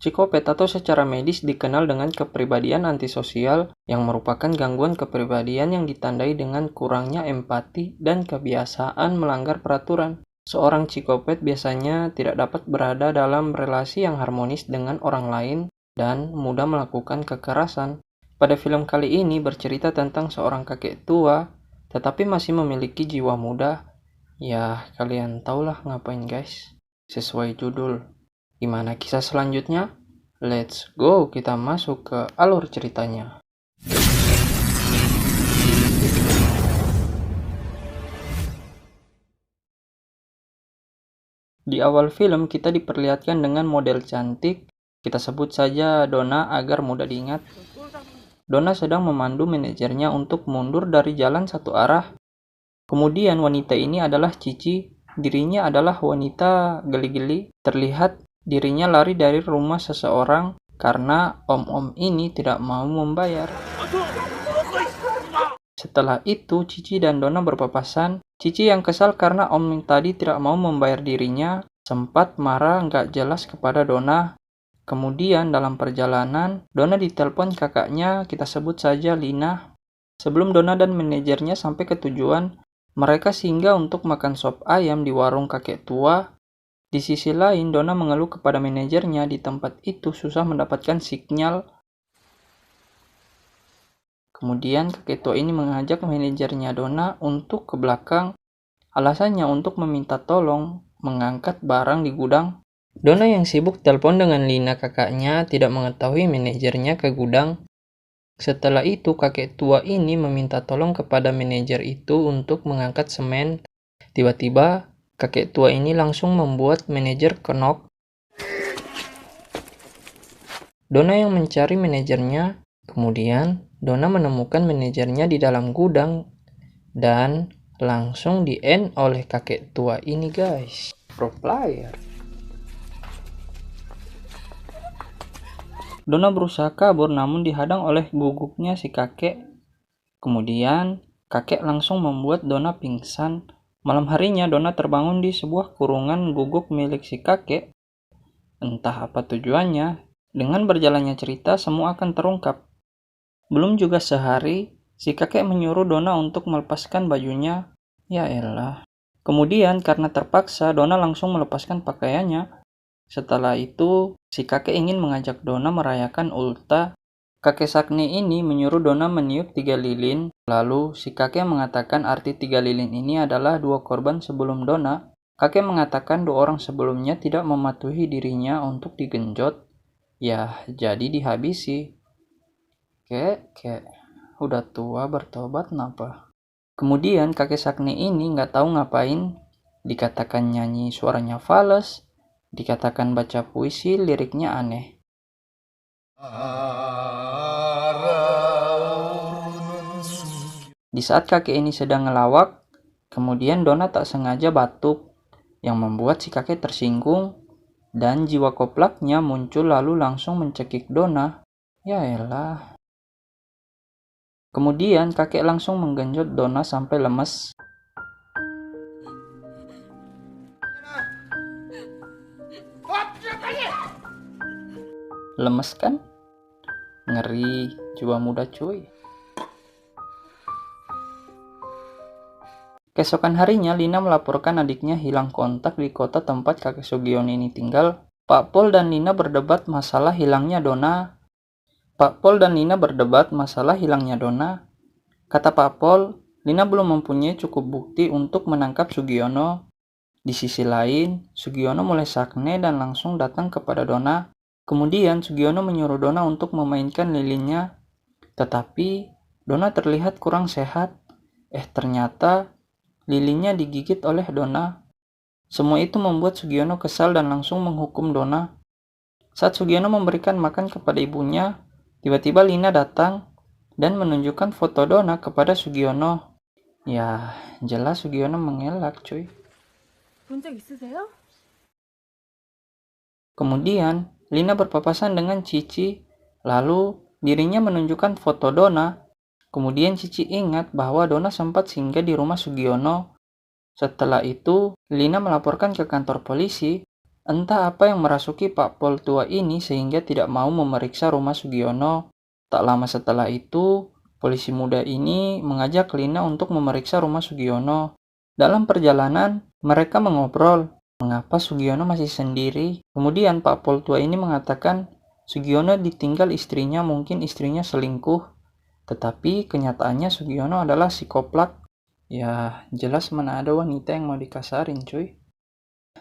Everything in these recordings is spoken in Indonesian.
Psikopat atau secara medis dikenal dengan kepribadian antisosial yang merupakan gangguan kepribadian yang ditandai dengan kurangnya empati dan kebiasaan melanggar peraturan. Seorang psikopat biasanya tidak dapat berada dalam relasi yang harmonis dengan orang lain dan mudah melakukan kekerasan. Pada film kali ini bercerita tentang seorang kakek tua tetapi masih memiliki jiwa muda. Ya, kalian tahulah ngapain guys. Sesuai judul. Gimana kisah selanjutnya? Let's go, kita masuk ke alur ceritanya. Di awal film kita diperlihatkan dengan model cantik, kita sebut saja Donna agar mudah diingat. Donna sedang memandu manajernya untuk mundur dari jalan satu arah. Kemudian wanita ini adalah Cici, dirinya adalah wanita geli-geli, terlihat dirinya lari dari rumah seseorang karena om-om ini tidak mau membayar. Setelah itu, Cici dan Donna berpapasan. Cici yang kesal karena om tadi tidak mau membayar dirinya, sempat marah nggak jelas kepada Donna. Kemudian dalam perjalanan, Donna ditelepon kakaknya, kita sebut saja Lina. Sebelum Donna dan manajernya sampai ke tujuan, mereka singgah untuk makan sop ayam di warung kakek tua. Di sisi lain, Donna mengeluh kepada manajernya di tempat itu susah mendapatkan sinyal. Kemudian kakek tua ini mengajak manajernya Donna untuk ke belakang. Alasannya untuk meminta tolong mengangkat barang di gudang. Donna yang sibuk telepon dengan Lina kakaknya tidak mengetahui manajernya ke gudang. Setelah itu kakek tua ini meminta tolong kepada manajer itu untuk mengangkat semen. Tiba-tiba kakek tua ini langsung membuat manajer kenok. Donna yang mencari manajernya. Kemudian Donna menemukan manajernya di dalam gudang dan langsung di-end oleh kakek tua ini guys. Pro player. Donna berusaha kabur namun dihadang oleh guguknya si kakek. Kemudian kakek langsung membuat Donna pingsan. Malam harinya Donna terbangun di sebuah kurungan guguk milik si kakek. Entah apa tujuannya, dengan berjalannya cerita semua akan terungkap. Belum juga sehari, si kakek menyuruh Donna untuk melepaskan bajunya. Ya elah. Kemudian karena terpaksa, Donna langsung melepaskan pakaiannya. Setelah itu, si kakek ingin mengajak Donna merayakan ulta. Kakek Sakni ini menyuruh Donna meniup 3 lilin. Lalu, si kakek mengatakan arti 3 lilin ini adalah 2 korban sebelum Donna. Kakek mengatakan 2 orang sebelumnya tidak mematuhi dirinya untuk digenjot. Ya, jadi dihabisi. Kek, udah tua bertobat napa? Kemudian kakek Sakni ini nggak tahu ngapain. Dikatakan nyanyi suaranya fales. Dikatakan baca puisi liriknya aneh. Di saat kakek ini sedang ngelawak, kemudian Donna tak sengaja batuk, yang membuat si kakek tersinggung, dan jiwa koplaknya muncul lalu langsung mencekik Donna. Ya elah. Kemudian kakek langsung menggenjot Donna sampai lemes. Lemes kan? Ngeri, jiwa muda cuy. Keesokan harinya, Lina melaporkan adiknya hilang kontak di kota tempat kakek Sugiono ini tinggal. Pak Pol dan Lina berdebat masalah hilangnya Donna. Kata Pak Pol, Lina belum mempunyai cukup bukti untuk menangkap Sugiono. Di sisi lain, Sugiono mulai sakne dan langsung datang kepada Donna. Kemudian Sugiono menyuruh Donna untuk memainkan lilinnya. Tetapi Donna terlihat kurang sehat. Ternyata lilinnya digigit oleh Donna. Semua itu membuat Sugiono kesal dan langsung menghukum Donna. Saat Sugiono memberikan makan kepada ibunya, tiba-tiba Lina datang dan menunjukkan foto Donna kepada Sugiono. Ya, jelas Sugiono mengelak cuy. Kemudian, Lina berpapasan dengan Cici, lalu dirinya menunjukkan foto Donna. Kemudian Cici ingat bahwa Donna sempat singgah di rumah Sugiono. Setelah itu, Lina melaporkan ke kantor polisi. Entah apa yang merasuki Pak Pol tua ini sehingga tidak mau memeriksa rumah Sugiono. Tak lama setelah itu, polisi muda ini mengajak Lina untuk memeriksa rumah Sugiono. Dalam perjalanan, mereka mengobrol mengapa Sugiono masih sendiri. Kemudian Pak Pol tua ini mengatakan Sugiono ditinggal istrinya, mungkin istrinya selingkuh. Tetapi kenyataannya Sugiono adalah psikopat. Ya, jelas mana ada wanita yang mau dikasarin, cuy.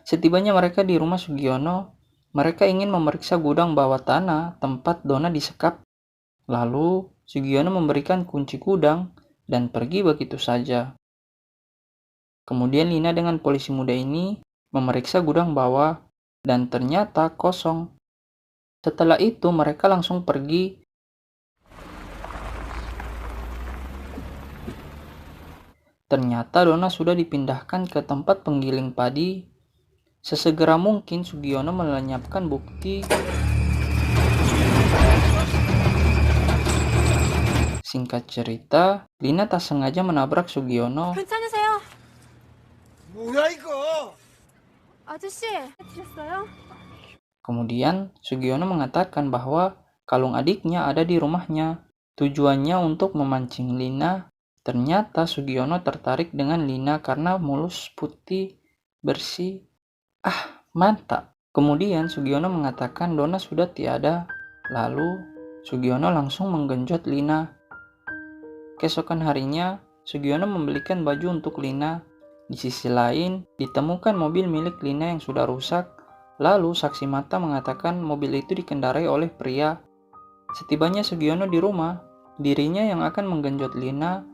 Setibanya mereka di rumah Sugiono, mereka ingin memeriksa gudang bawah tanah tempat Dona disekap. Lalu, Sugiono memberikan kunci gudang dan pergi begitu saja. Kemudian Lina dengan polisi muda ini memeriksa gudang bawah dan ternyata kosong. Setelah itu mereka langsung pergi. Ternyata Dona sudah dipindahkan ke tempat penggiling padi. Sesegera mungkin Sugiono melenyapkan bukti. Singkat cerita, Lina tak sengaja menabrak Sugiono. 괜찮으세요? 뭐야 이거? 아저씨, 드셨어요? Kemudian Sugiono mengatakan bahwa kalung adiknya ada di rumahnya. Tujuannya untuk memancing Lina. Ternyata Sugiono tertarik dengan Lina karena mulus putih, bersih. Mantap. Kemudian Sugiono mengatakan Dona sudah tiada. Lalu Sugiono langsung menggenjot Lina. Keesokan harinya, Sugiono membelikan baju untuk Lina. Di sisi lain, ditemukan mobil milik Lina yang sudah rusak. Lalu saksi mata mengatakan mobil itu dikendarai oleh pria. Setibanya Sugiono di rumah, dirinya yang akan menggenjot Lina,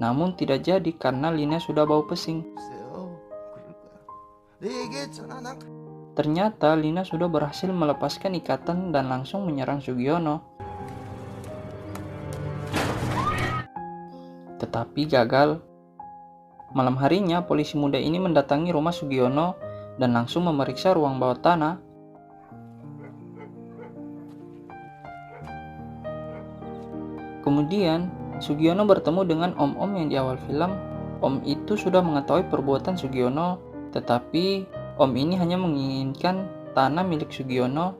namun tidak jadi karena Lina sudah bau pesing. 글쎄요. 그럴 거야. 내 얘기했잖아. 난 Ternyata Lina sudah berhasil melepaskan ikatan dan langsung menyerang Sugiono. Tetapi gagal. Malam harinya, polisi muda ini mendatangi rumah Sugiono dan langsung memeriksa ruang bawah tanah. Kemudian, Sugiono bertemu dengan om-om yang di awal film. Om itu sudah mengetahui perbuatan Sugiono, tetapi om ini hanya menginginkan tanah milik Sugiono.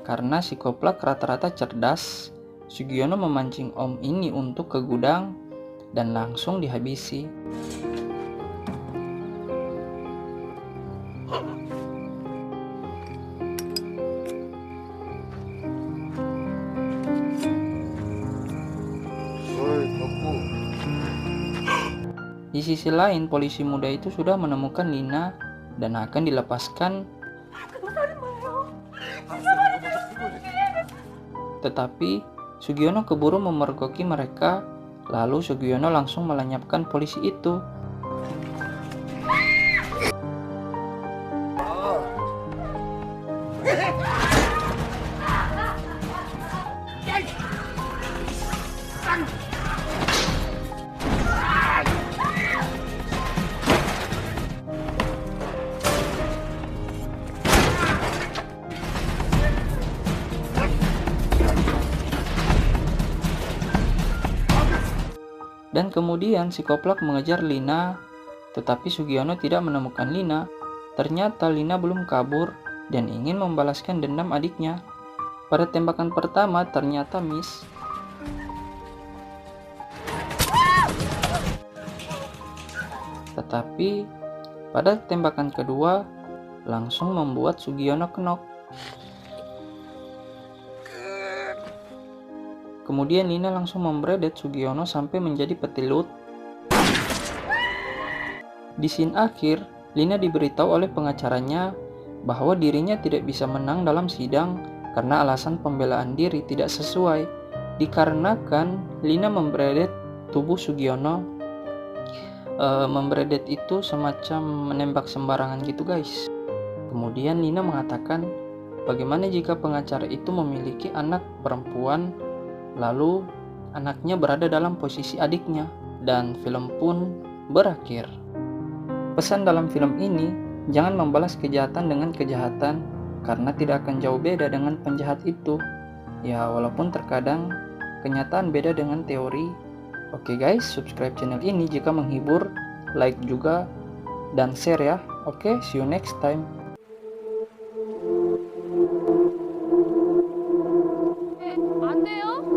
Karena psikopat rata-rata cerdas, Sugiono memancing om ini untuk ke gudang dan langsung dihabisi. 어이 덥고. Di sisi lain, polisi muda itu sudah menemukan Lina dan akan dilepaskan. Tetapi Sugiono keburu memergoki mereka. Lalu Sugiono langsung melenyapkan polisi itu. Dan kemudian si Koplak mengejar Lina, tetapi Sugiono tidak menemukan Lina. Ternyata Lina belum kabur dan ingin membalaskan dendam adiknya. Pada tembakan pertama ternyata miss. Tetapi pada tembakan kedua langsung membuat Sugiono knock. Kemudian Lina langsung memberedet Sugiono sampai menjadi petilut. Di scene akhir, Lina diberitahu oleh pengacaranya bahwa dirinya tidak bisa menang dalam sidang karena alasan pembelaan diri tidak sesuai. Dikarenakan Lina memberedet tubuh Sugiono. Memberedet itu semacam menembak sembarangan gitu guys. Kemudian Lina mengatakan, bagaimana jika pengacara itu memiliki anak perempuan, lalu anaknya berada dalam posisi adiknya, dan film pun berakhir. Pesan dalam film ini, jangan membalas kejahatan dengan kejahatan, karena tidak akan jauh beda dengan penjahat itu. Ya, walaupun terkadang kenyataan beda dengan teori. Oke guys, subscribe channel ini jika menghibur, like juga, dan share ya. Oke, see you next time. 안 돼요?